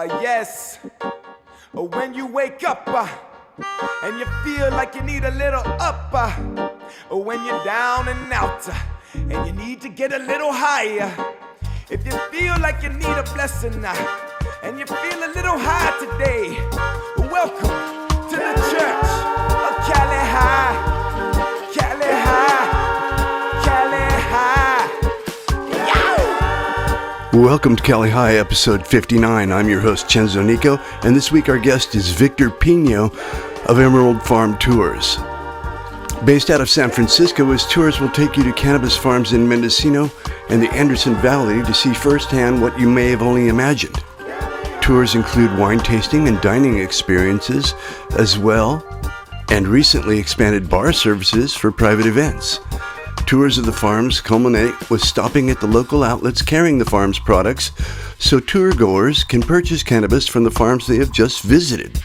Yes. When you wake up and you feel like you need a little up, when you're down and out and you need to get a little higher. If you feel like you need a blessing and you feel a little high today, welcome to the church of Cali High. Cali High. Cali High. Welcome to Cali High, episode 59. I'm your host, Chenzo Nico, and this week our guest is Victor Pinho of Emerald Farm Tours. Based out of San Francisco, his tours will take you to cannabis farms in Mendocino and the Anderson Valley to see firsthand what you may have only imagined. Tours include wine tasting and dining experiences as well, and recently expanded bar services for private events. Tours of the farms culminate with stopping at the local outlets carrying the farm's products so tour goers can purchase cannabis from the farms they have just visited.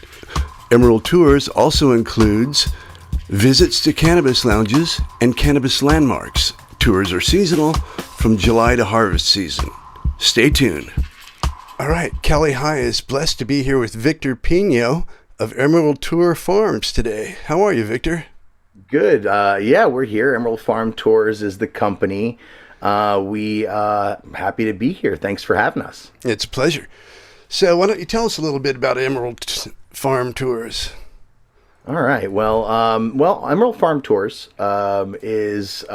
Emerald Tours also includes visits to cannabis lounges and cannabis landmarks. Tours are seasonal from July to harvest season. Stay tuned. All right, Cali High is blessed to be here with Victor Pinho of Emerald Tour Farms today. How are you, Victor? Good. Yeah, we're here. Emerald Farm Tours is the company. We happy to be here. Thanks for having us. It's a pleasure. So why don't you tell us a little bit about Emerald Farm Tours? All right. Well, Emerald Farm Tours is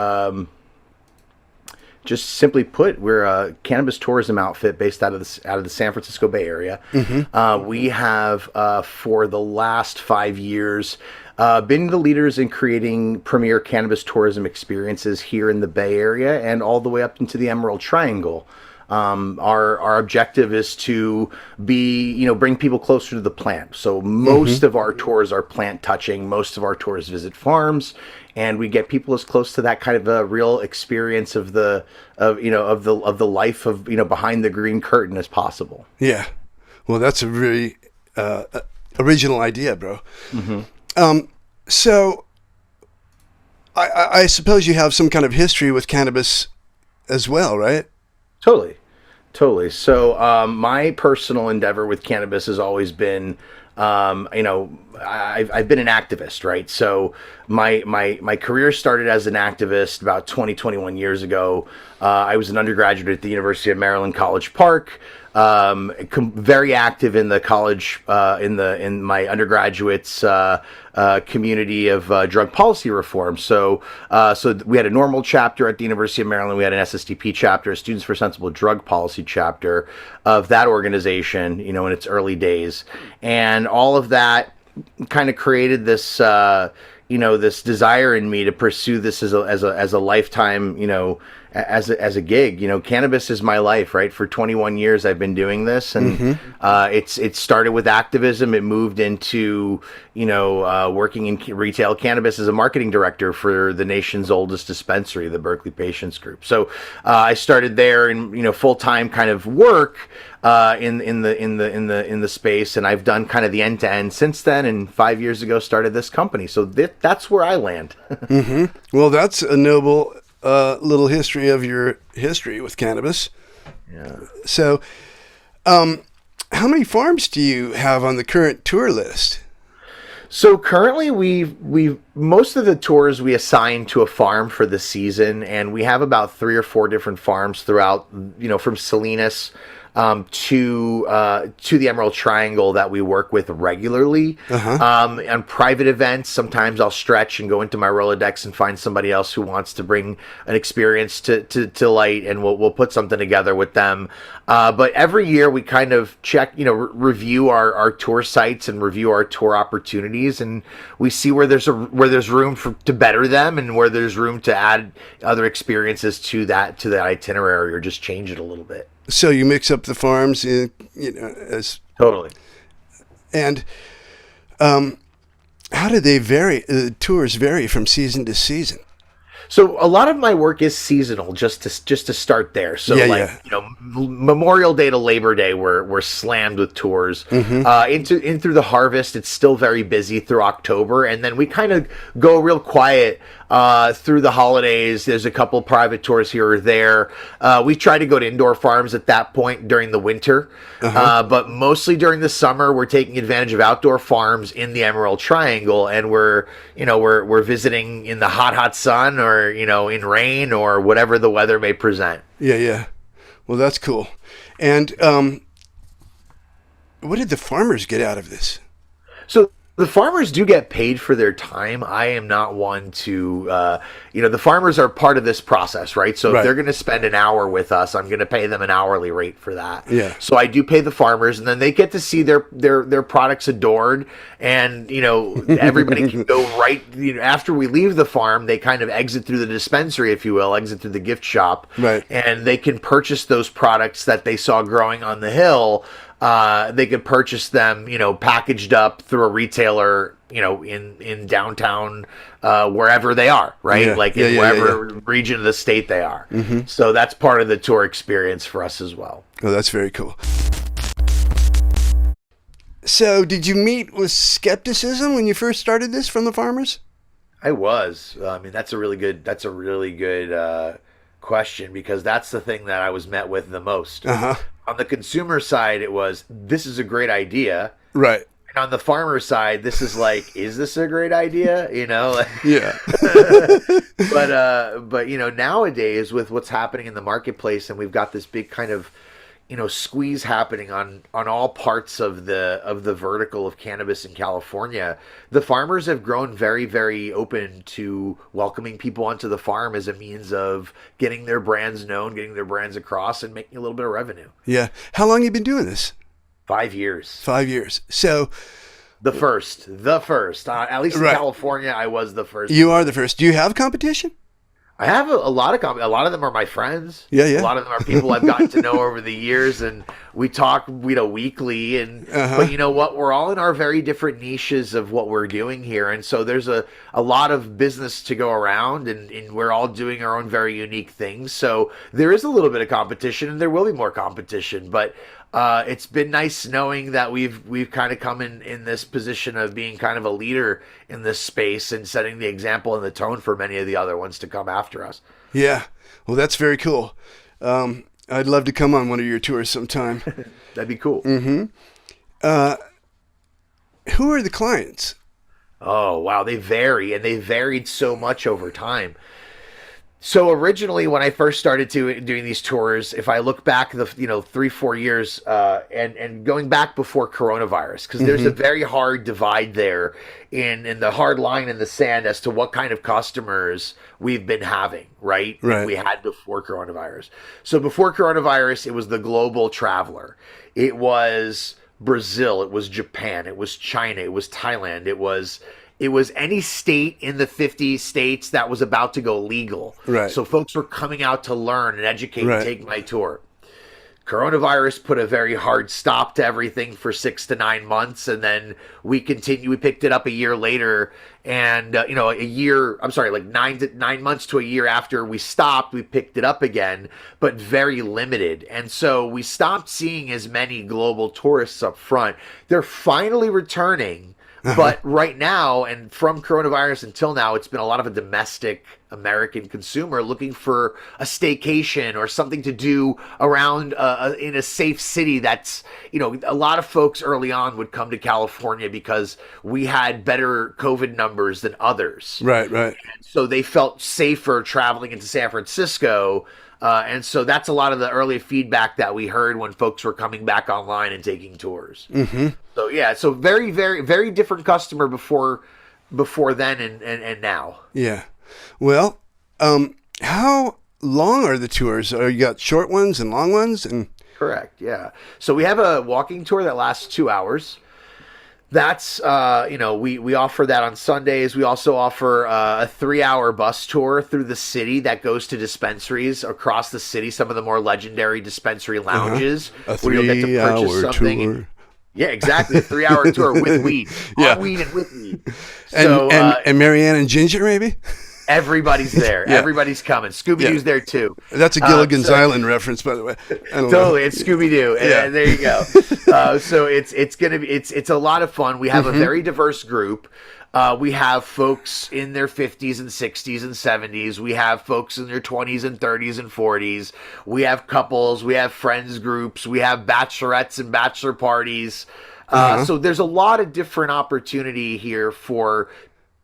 just simply put, we're a cannabis tourism outfit based out of the San Francisco Bay Area. Mm-hmm. We have for the last 5 years been the leaders in creating premier cannabis tourism experiences here in the Bay Area and all the way up into the Emerald Triangle. Our objective is to bring people closer to the plant. So most of our tours are plant touching. Most of our tours visit farms, and we get people as close to that kind of a real experience of the life of behind the green curtain as possible. Yeah, well, that's a really original idea, bro. Mm-hmm. So I suppose you have some kind of history with cannabis as well, right? Totally. So my personal endeavor with cannabis has always been, I've been an activist, right? So my career started as an activist about 21 years ago. I was an undergraduate at the University of Maryland, College Park. Very active in the college, in my undergraduates community of drug policy reform. So we had a normal chapter at the University of Maryland. We had an SSDP chapter, a Students for Sensible Drug Policy chapter of that organization, in its early days, and all of that kind of created this, this desire in me to pursue this as a lifetime, as a gig. Cannabis is my life, right? For 21 years I've been doing this, and it started with activism. It moved into working in retail cannabis as a marketing director for the nation's oldest dispensary, the Berkeley Patients Group. So I started there in full-time kind of work in the space, and I've done kind of the end to end since then. And 5 years ago started this company. So that's where I land. Well, that's a noble little history of your history with cannabis. Yeah. So, how many farms do you have on the current tour list? So currently we've most of the tours we assign to a farm for the season, and we have about 3 or 4 different farms throughout, from Salinas to the Emerald Triangle that we work with regularly. On private events, sometimes I'll stretch and go into my Rolodex and find somebody else who wants to bring an experience to light, and we'll put something together with them. But every year we kind of check, review our tour sites and review our tour opportunities, and we see where there's room to better them and where there's room to add other experiences to that itinerary or just change it a little bit. So you mix up the farms, as totally. And how do they vary? Tours vary from season to season. So a lot of my work is seasonal, just to start there. So Memorial Day to Labor Day, we're slammed with tours. Through the harvest, it's still very busy through October, and then we kind of go real quiet through the holidays. There's a couple private tours here or there. We try to go to indoor farms at that point during the winter, but mostly during the summer, we're taking advantage of outdoor farms in the Emerald Triangle, and we're visiting in the hot sun, or in rain, or whatever the weather may present. Yeah. Well, that's cool. And what did the farmers get out of this? So the farmers do get paid for their time. I am not one to, the farmers are part of this process, right? So if they're going to spend an hour with us, I'm going to pay them an hourly rate for that. Yeah. So I do pay the farmers, and then they get to see their products adored, and everybody can go right. After we leave the farm, they kind of exit through the dispensary, if you will, exit through the gift shop, right? And they can purchase those products that they saw growing on the hill. They could purchase them, packaged up through a retailer, in downtown, wherever they are, right? In whatever region of the state they are. Mm-hmm. So that's part of the tour experience for us as well. Oh, that's very cool. So did you meet with skepticism when you first started this from the farmers? I was. I mean, that's a really good question, because that's the thing that I was met with the most. On the consumer side, it was, this is a great idea. Right. And on the farmer side, this is like, is this a great idea? Yeah. But nowadays, with what's happening in the marketplace, and we've got this big kind of, squeeze happening on all parts of the vertical of cannabis in California, the farmers have grown very, very open to welcoming people onto the farm as a means of getting their brands known, getting their brands across, and making a little bit of revenue. Yeah. How long have you been doing this? 5 years. 5 years. So the first, at least in California, I was the first. You are the first. Do you have competition? I have a lot of a lot of them are my friends. Yeah. A lot of them are people I've gotten to know over the years, and we talk, weekly. And but you know what? We're all in our very different niches of what we're doing here, and so there's a lot of business to go around, and we're all doing our own very unique things. So there is a little bit of competition, and there will be more competition, but. It's been nice knowing that we've kind of come in this position of being kind of a leader in this space and setting the example and the tone for many of the other ones to come after us. Yeah. Well, that's very cool. I'd love to come on one of your tours sometime. That'd be cool. Mm-hmm. Who are the clients? Oh, wow. They vary, and they varied so much over time. So originally, when I first started doing these tours, if I look back 3-4 years, and going back before coronavirus, because there's a very hard divide there in the hard line in the sand as to what kind of customers we've been having, right? We had before coronavirus. So before coronavirus, it was the global traveler. It was Brazil. It was Japan. It was China. It was Thailand. It was any state in the 50 states that was about to go legal. Right. So folks were coming out to learn and educate and take my tour. Coronavirus put a very hard stop to everything for 6 to 9 months, and then we picked it up a year later, and 9 months to a year after we stopped, we picked it up again, but very limited. And so we stopped seeing as many global tourists up front. They're finally returning. But right now, and from coronavirus until now, it's been a lot of a domestic American consumer looking for a staycation or something to do around in a safe city. That's, a lot of folks early on would come to California because we had better COVID numbers than others. Right. And so they felt safer traveling into San Francisco. And so that's a lot of the early feedback that we heard when folks were coming back online and taking tours. Mm-hmm. So yeah, so very, very, very different customer before then and now. Yeah. Well, how long are the tours? You got short ones and long ones? And correct. Yeah. So we have a walking tour that lasts 2 hours. That's, we offer that on Sundays. We also offer a 3-hour bus tour through the city that goes to dispensaries across the city, some of the more legendary dispensary lounges. A 3-hour tour. Yeah, exactly. A 3-hour tour with weed. On weed and with weed. So, and Marianne and Ginger, maybe? Everybody's there. Yeah. Everybody's coming. Scooby-Doo's there too. That's a Gilligan's Island reference, by the way. Totally, it's Scooby-Doo. Yeah. There you go. So it's a lot of fun. We have a very diverse group. We have folks in their 50s and 60s and 70s. We have folks in their 20s and 30s and 40s. We have couples. We have friends groups. We have bachelorettes and bachelor parties. So there's a lot of different opportunity here for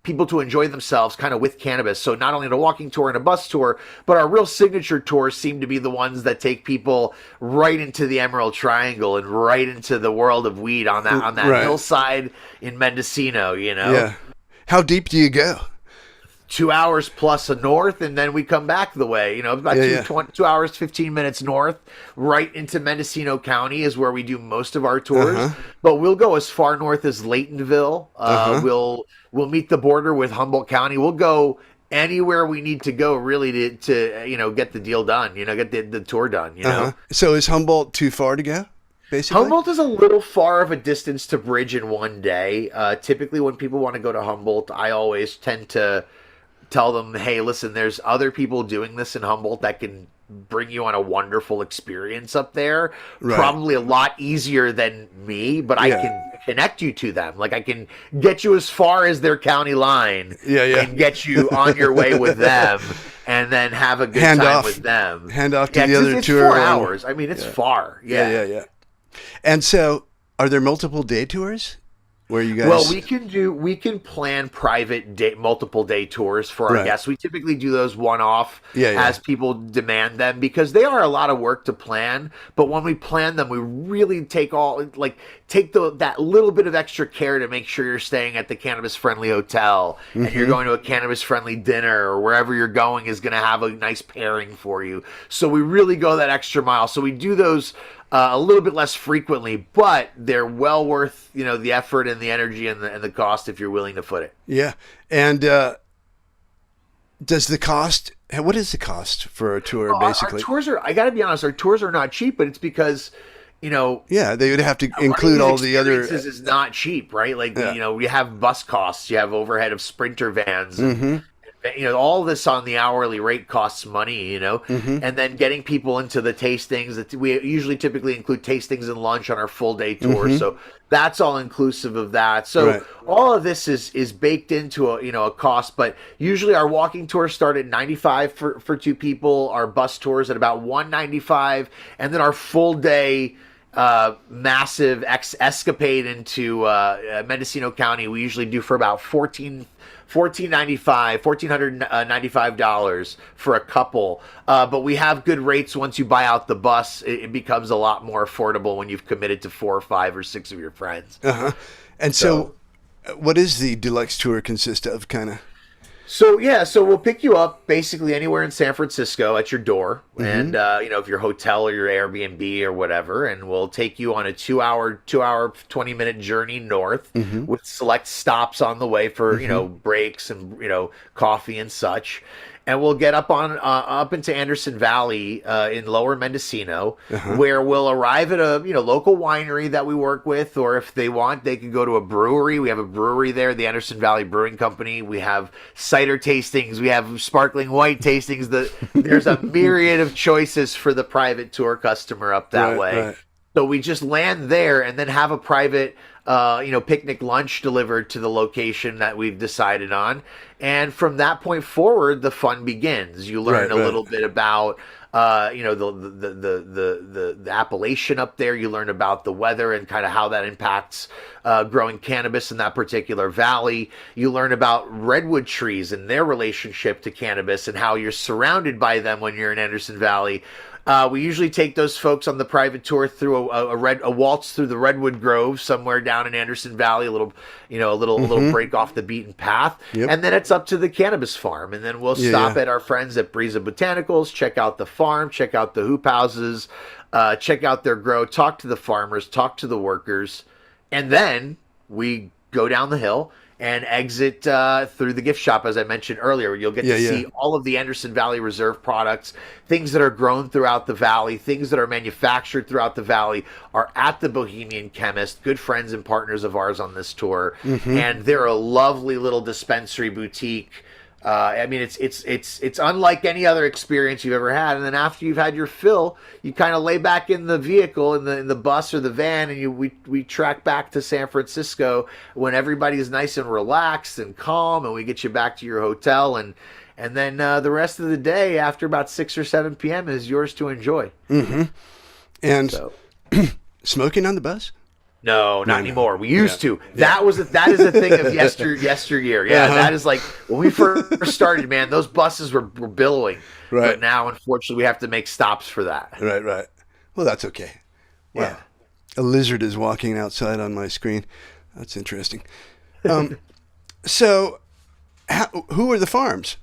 people to enjoy themselves kind of with cannabis. So not only a walking tour and a bus tour, but our real signature tours seem to be the ones that take people right into the Emerald Triangle and right into the world of weed on that hillside in Mendocino, you know? Yeah. How deep do you go? 2 hours plus north, and then we come back the way, you know, about 2 hours, 15 minutes north, right into Mendocino County is where we do most of our tours. But we'll go as far north as Laytonville. We'll meet the border with Humboldt County. We'll go anywhere we need to go really to you know, get the deal done, you know, get the tour done, you know. So is Humboldt too far to go? Basically? Humboldt is a little far of a distance to bridge in one day. Typically when people want to go to Humboldt, I always tend to tell them, hey, listen, there's other people doing this in Humboldt that can bring you on a wonderful experience up there. Right. Probably a lot easier than me, but I can connect you to them. Like I can get you as far as their county line and get you on your way with them and then have a good time with them. Hand off to the other tour. 4 hours. I mean, it's far. Yeah. And so are there multiple day tours? Where you guys... Well, we can plan private multiple day tours for our guests. We typically do those one-off as people demand them because they are a lot of work to plan. But when we plan them, we really take that little bit of extra care to make sure you're staying at the cannabis-friendly hotel and you're going to a cannabis-friendly dinner or wherever you're going is going to have a nice pairing for you. So we really go that extra mile. So we do those a little bit less frequently, but they're well worth, you know, the effort and the energy and the cost if you're willing to foot it. Yeah. And does the cost, what is the cost for a tour, basically? Our tours are, I got to be honest, our tours are not cheap, but it's because, you know. Yeah, they would have to include all the other. This is not cheap, right? Like, you know, we have bus costs, you have overhead of Sprinter vans. And, you know, all this on the hourly rate costs money, you know, and then getting people into the tastings that we usually typically include tastings and lunch on our full day tour. So that's all inclusive of that. So all of this is baked into a cost, but usually our walking tours start at $95 for two people, our bus tours at about $195, and then our full day massive escapade into Mendocino County we usually do for about $1,495 for a couple. But we have good rates once you buy out the bus. It becomes a lot more affordable when you've committed to 4 or 5 or 6 of your friends. And so what does the Deluxe tour consist of, kind of? So we'll pick you up basically anywhere in San Francisco at your door, and you know, if your hotel or your Airbnb or whatever, and we'll take you on a 2-hour 20-minute journey north with select stops on the way for you know, breaks and you know, coffee and such. And we'll get up into Anderson Valley in Lower Mendocino, where we'll arrive at a local winery that we work with, or if they want, they can go to a brewery. We have a brewery there, the Anderson Valley Brewing Company. We have cider tastings, we have sparkling white tastings. There's a myriad of choices for the private tour customer up that way. So we just land there and then have a private picnic lunch delivered to the location that we've decided on. And from that point forward, the fun begins. You learn a little bit about, the appellation up there. You learn about the weather and kind of how that impacts growing cannabis in that particular valley. You learn about redwood trees and their relationship to cannabis and how you're surrounded by them when you're in Anderson Valley. We usually take those folks on the private tour through a waltz through the redwood grove somewhere down in Anderson Valley, a little break off the beaten path, and then it's up to the cannabis farm, and then we'll stop at our friends at Breeza Botanicals, check out the farm, check out the hoop houses, check out their grow, talk to the farmers, talk to the workers, and then we go down the hill and exit through the gift shop, as I mentioned earlier. You'll get to see all of the Anderson Valley Reserve products, things that are grown throughout the valley, things that are manufactured throughout the valley are at the Bohemian Chemist, good friends and partners of ours on this tour. And they're a lovely little dispensary boutique I mean, it's unlike any other experience you've ever had. And then after you've had your fill, you kind of lay back in the vehicle, in the bus or the van, and we track back to San Francisco when everybody is nice and relaxed and calm, and we get you back to your hotel, and then the rest of the day after about 6 or 7 p.m. is yours to enjoy. Mm-hmm. And So. Smoking on the bus? No, not anymore. We used to. Yeah. That is a thing of yesteryear. Yeah, that is like when we first started, man, those buses were billowing. Right. But now, unfortunately, we have to make stops for that. Right. Well, that's okay. Wow. Yeah. A lizard is walking outside on my screen. That's interesting. So, who are the farms?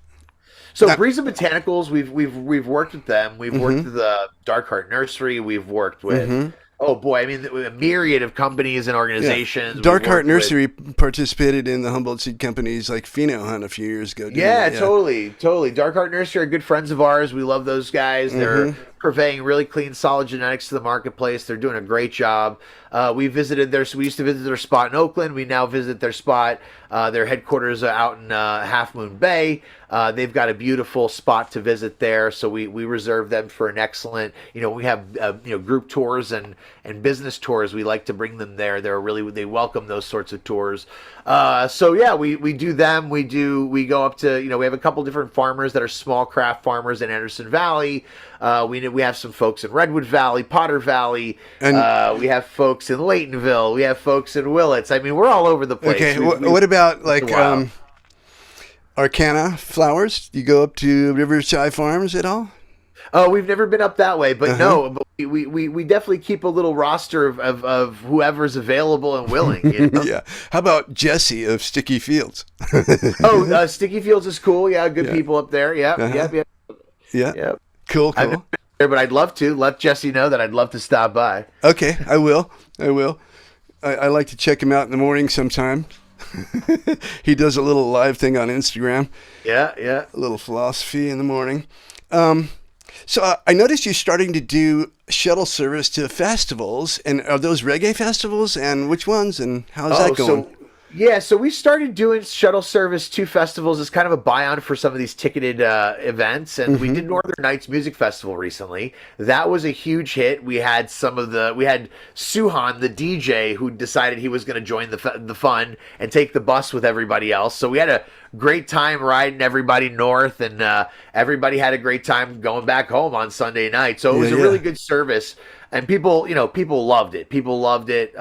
So Breeze and Botanicals, we've worked with them. We've worked with the Dark Heart Nursery. We've worked with oh boy, I mean a myriad of companies and organizations. Yeah. Dark Heart Nursery participated in the Humboldt Seed Company's like Pheno Hunt a few years ago. Yeah, totally. Dark Heart Nursery are good friends of ours. We love those guys. They're purveying really clean, solid genetics to the marketplace. They're doing a great job. We used to visit their spot in Oakland. We now visit their spot. Their headquarters are out in Half Moon Bay. They've got a beautiful spot to visit there. So we reserve them for an excellent, we have, group tours and business tours. We like to bring them there. They welcome those sorts of tours. So yeah, we do them. We go up to, we have a couple different farmers that are small craft farmers in Anderson Valley. We have some folks in Redwood Valley, Potter Valley. And we have folks in Laytonville. We have folks in Willits. I mean, we're all over the place. Okay. What about like Arcana flowers? Do you go up to Riverside Farms at all? Oh, we've never been up that way, but no, but we definitely keep a little roster of whoever's available and willing. Yeah. How about Jesse of Sticky Fields? Sticky Fields is cool. Yeah, good people up there. Yeah, Yeah. Cool. I've never been there, but I'd love to. Let Jesse know that I'd love to stop by. Okay, I will. I like to check him out in the morning sometime. He does a little live thing on Instagram. Yeah. A little philosophy in the morning. So I noticed you're starting to do shuttle service to festivals. And are those reggae festivals? And which ones? And how's that going? So we started doing shuttle service to festivals as kind of a buy-on for some of these ticketed events, and we did Northern Nights Music Festival recently. That was a huge hit. We had Suhan, the DJ, who decided he was going to join the fun and take the bus with everybody else. So we had a great time riding everybody north, and everybody had a great time going back home on Sunday night. So it was a really good service. And people loved it.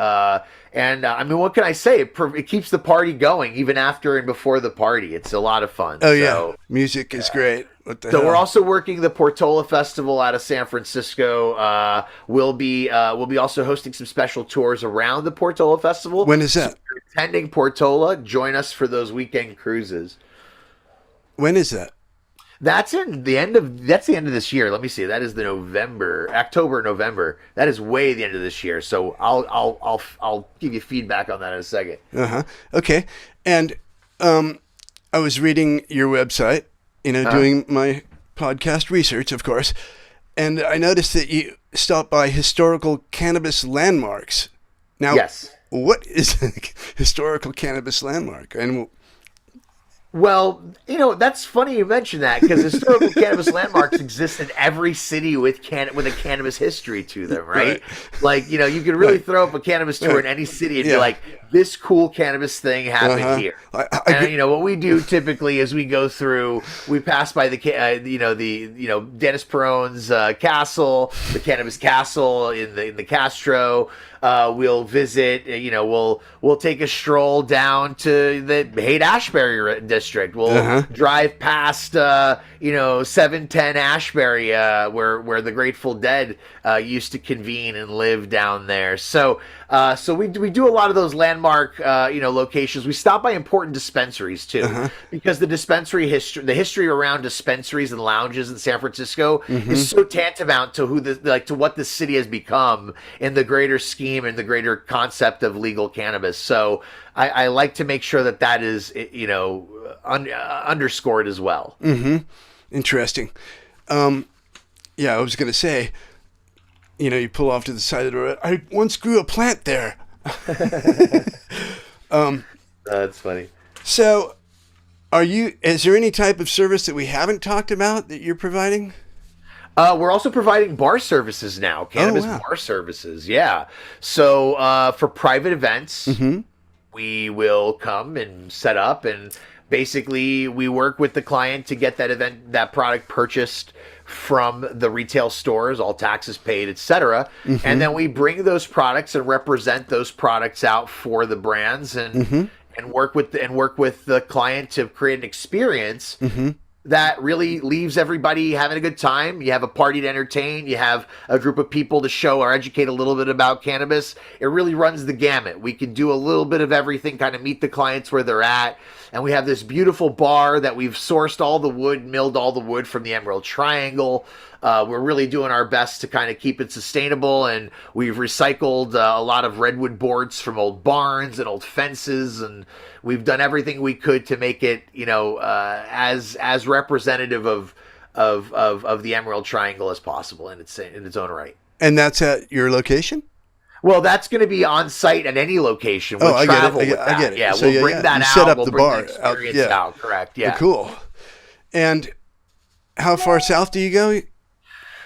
I mean, what can I say? It keeps the party going even after and before the party. It's a lot of fun. Oh, yeah. Music is great. What the hell? We're also working the Portola Festival out of San Francisco. We'll be also hosting some special tours around the Portola Festival. When is that? So if you're attending Portola, join us for those weekend cruises. When is that? That's the end of this year. Let me see. That is October, November. That is way the end of this year. So I'll give you feedback on that in a second. Okay. And I was reading your website, doing my podcast research, of course, and I noticed that you stopped by historical cannabis landmarks. Now, yes. What is a historical cannabis landmark? And well, that's funny you mention that, because historical cannabis landmarks exist in every city with a cannabis history to them, right? Like, you could really throw up a cannabis tour in any city and be like, this cool cannabis thing happened here. What we do typically is we pass by the Dennis Peron's castle, the Cannabis Castle in the Castro. We'll visit, we'll take a stroll down to the Haight-Ashbury district. We'll drive past, 710 Ashbury, where the Grateful Dead used to convene and live down there. So we do a lot of those landmark, locations. We stop by important dispensaries too, because the history around dispensaries and lounges in San Francisco is so tantamount to to what the city has become in the greater scheme and the greater concept of legal cannabis. So I like to make sure that is, underscored as well. Interesting. I was going to say, you pull off to the side of the road. I once grew a plant there. That's funny. So Is there any type of service that we haven't talked about that you're providing? We're also providing bar services now, cannabis bar services. Yeah. So for private events, we will come and set up, and basically we work with the client to get that product purchased from the retail stores, all taxes paid, etc. And then we bring those products and represent those products out for the brands and work with the client to create an experience that really leaves everybody having a good time. You have a party to entertain. You have a group of people to show or educate a little bit about cannabis. It really runs the gamut. We can do a little bit of everything, kind of meet the clients where they're at. And we have this beautiful bar that we've sourced all the wood, milled all the wood from the Emerald Triangle. We're really doing our best to kind of keep it sustainable, and we've recycled a lot of redwood boards from old barns and old fences, and we've done everything we could to make it, as representative of the Emerald Triangle as possible in its own right. And that's at your location? Well, that's going to be on site at any location. We'll I travel get it. with that. I get it. Yeah, So, we'll bring that you out. set up we'll the bring bar the experience out. Correct. Yeah. Cool. And how far south do you go?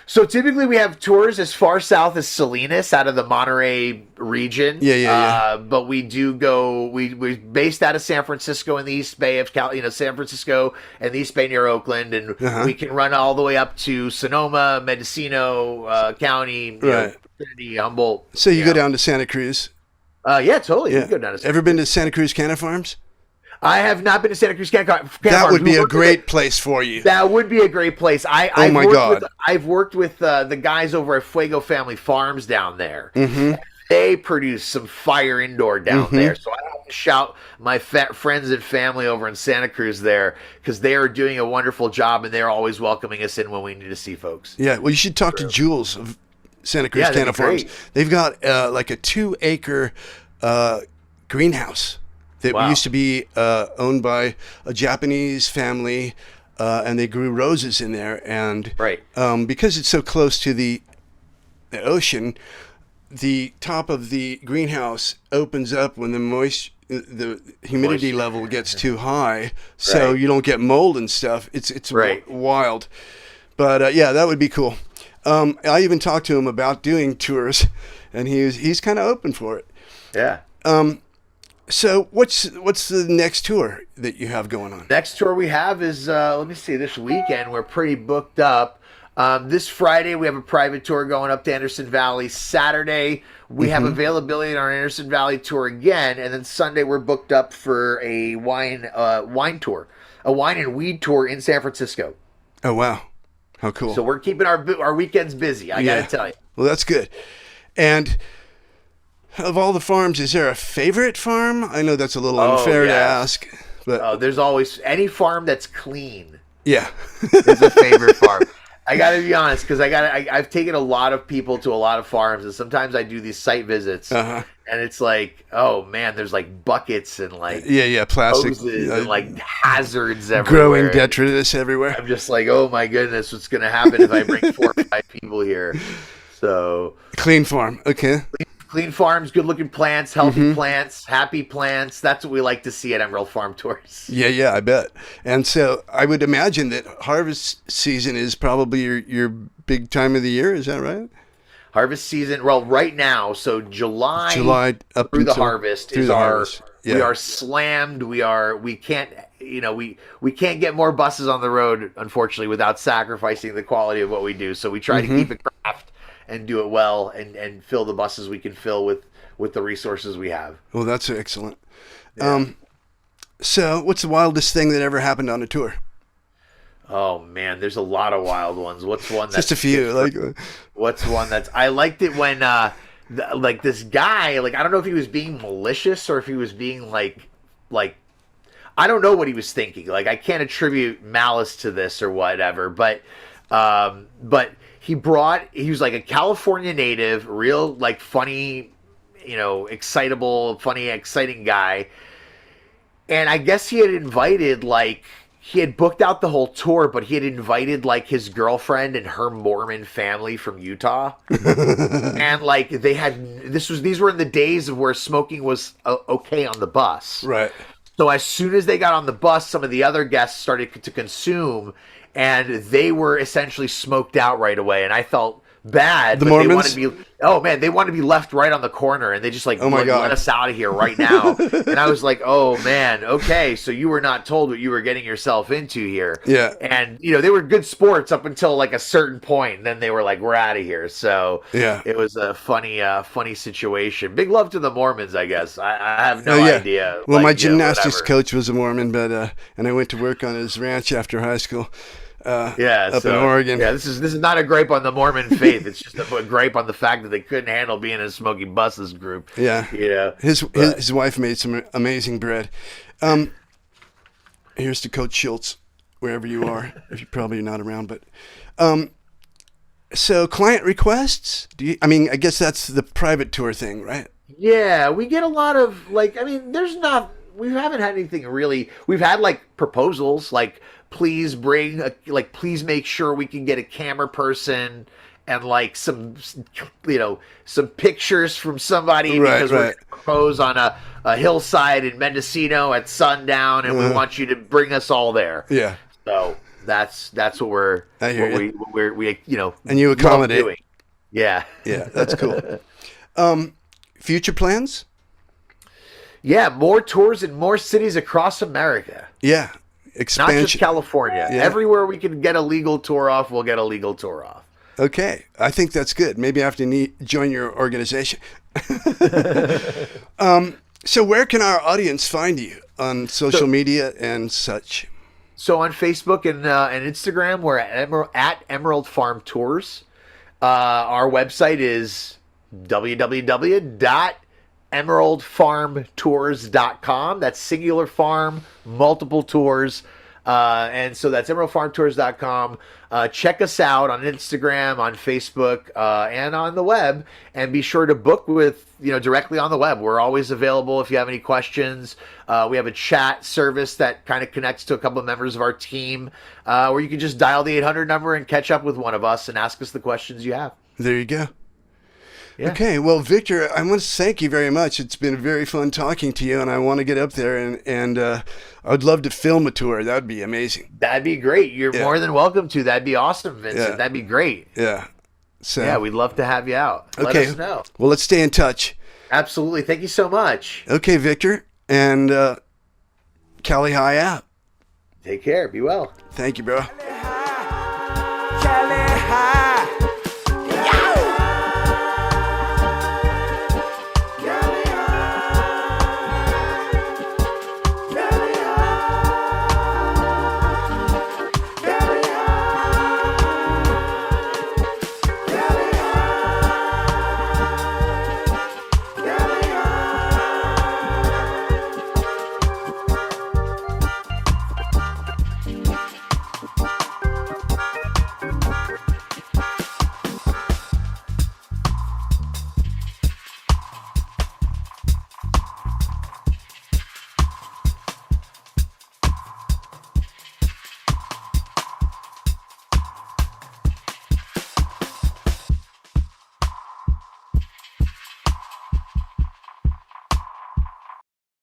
So typically we have tours as far south as Salinas, out of the Monterey region. Yeah. But we do go. We're based out of San Francisco in the East Bay of San Francisco and the East Bay near Oakland, and we can run all the way up to Sonoma, Mendocino County, Trinity, Humboldt. So you go down to Santa Cruz? Yeah, totally. You can go down to Santa Ever been to Santa Cruz Canna Farms? I have not been to Santa Cruz Canna Farms. That would be a great place for you. That would be a great place. Oh my God. I've worked with the guys over at Fuego Family Farms down there. They produce some fire indoor down there. So I have to shout my friends and family over in Santa Cruz there, because they are doing a wonderful job, and they're always welcoming us in when we need to see folks. Yeah, well, you should talk to Jules of Santa Cruz Canna Farms. They've got like a 2-acre greenhouse that used to be owned by a Japanese family, and they grew roses in there. And because it's so close to the ocean, the top of the greenhouse opens up when the humidity level gets too high, so you don't get mold and stuff. It's wild. But yeah, that would be cool. I even talked to him about doing tours, and he's kind of open for it. Yeah. So what's the next tour that you have going on? Next tour we have is let me see. This weekend we're pretty booked up. This Friday we have a private tour going up to Anderson Valley. Saturday we have availability on our Anderson Valley tour again, and then Sunday we're booked up for a wine tour, a wine and weed tour in San Francisco. Oh wow, how cool! So we're keeping our weekends busy. I gotta tell you. Well, that's good. And of all the farms, is there a favorite farm? I know that's a little unfair to ask, but there's always any farm that's clean. Yeah, is a favorite farm. I got to be honest, because I've taken a lot of people to a lot of farms, and sometimes I do these site visits, and it's like, oh man, there's like buckets and like plastic and like hazards everywhere, growing detritus everywhere. I'm just like, oh my goodness, what's gonna happen if I bring 4 or 5 people here? So clean farm, okay. Clean farms, good-looking plants, healthy plants, happy plants. That's what we like to see at Emerald Farm Tours. Yeah, I bet. And so I would imagine that harvest season is probably your big time of the year. Is that right? Harvest season, well, right now, so July up through the harvest is our. Yeah. We are slammed. We can't. We can't get more buses on the road, unfortunately, without sacrificing the quality of what we do. So we try to keep it craft and do it well, and fill the buses we can fill with the resources we have. Well, that's excellent. Yeah. So what's the wildest thing that ever happened on a tour? Oh man, there's a lot of wild ones. What's one that's just a few? What's one that's I liked it when like this guy, like I don't know if he was being malicious or if he was being like I don't know what he was thinking. Like I can't attribute malice to this or whatever, but he was like a California native, real like funny, excitable, funny, exciting guy. And I guess he had booked out the whole tour, but he had invited like his girlfriend and her Mormon family from Utah. And like these were in the days of where smoking was okay on the bus. Right. So as soon as they got on the bus, some of the other guests started to consume, and they were essentially smoked out right away. And I felt bad. The but Mormons? They wanted to be left right on the corner, and they just Oh my God. let us out of here right now. And I was like, oh man, okay, so you were not told what you were getting yourself into here. Yeah. And they were good sports up until like a certain point, and then they were like, we're out of here. So Yeah. it was a funny situation. Big love to the Mormons, I guess. I have no Oh, yeah. idea. Well, Like, my gymnastics whatever. coach was a Mormon, but and I went to work on his ranch after high school. Up in Oregon. Yeah, this is not a gripe on the Mormon faith. It's just a gripe on the fact that they couldn't handle being in a Smoky Buses group. Yeah. His wife made some amazing bread. Here's to Coach Schultz, wherever you are. If you're probably not around, but so client requests. I guess that's the private tour thing, right? Yeah, we get a lot of we haven't had anything really. We've had like proposals, like please please make sure we can get a camera person and like some pictures from somebody because we're going to propose on a hillside in Mendocino at sundown, and we want you to bring us all there. Yeah. So that's what we're and you accommodate. doing. Yeah. Yeah, that's cool. Future plans? Yeah, more tours in more cities across America. Yeah. Expansion. Not just California. Yeah. Everywhere we can get a legal tour off, we'll get a legal tour off. Okay. I think that's good. Maybe I have to join your organization. So where can our audience find you on social media and such? So on Facebook and Instagram, we're at Emerald Farm Tours. Our website is www.emeraldfarmtours.com. That's singular farm, multiple tours. And so that's emeraldfarmtours.com. Check us out on Instagram, on Facebook, and on the web, and be sure to book with, directly on the web. We're always available if you have any questions. We have a chat service that kind of connects to a couple of members of our team, where you can just dial the 800 number and catch up with one of us and ask us the questions you have. There you go. Yeah. Okay, well, Victor, I want to thank you very much. It's been very fun talking to you, and I want to get up there, and I'd love to film a tour. That would be amazing. That'd be great. You're more than welcome to. That'd be awesome, Vincent. Yeah. That'd be great. Yeah. So Yeah, we'd love to have you out. okay. Let us know. Well, let's stay in touch. Absolutely. Thank you so much. Okay, Victor, and Cali High out. Take care. Be well. Thank you, bro. High.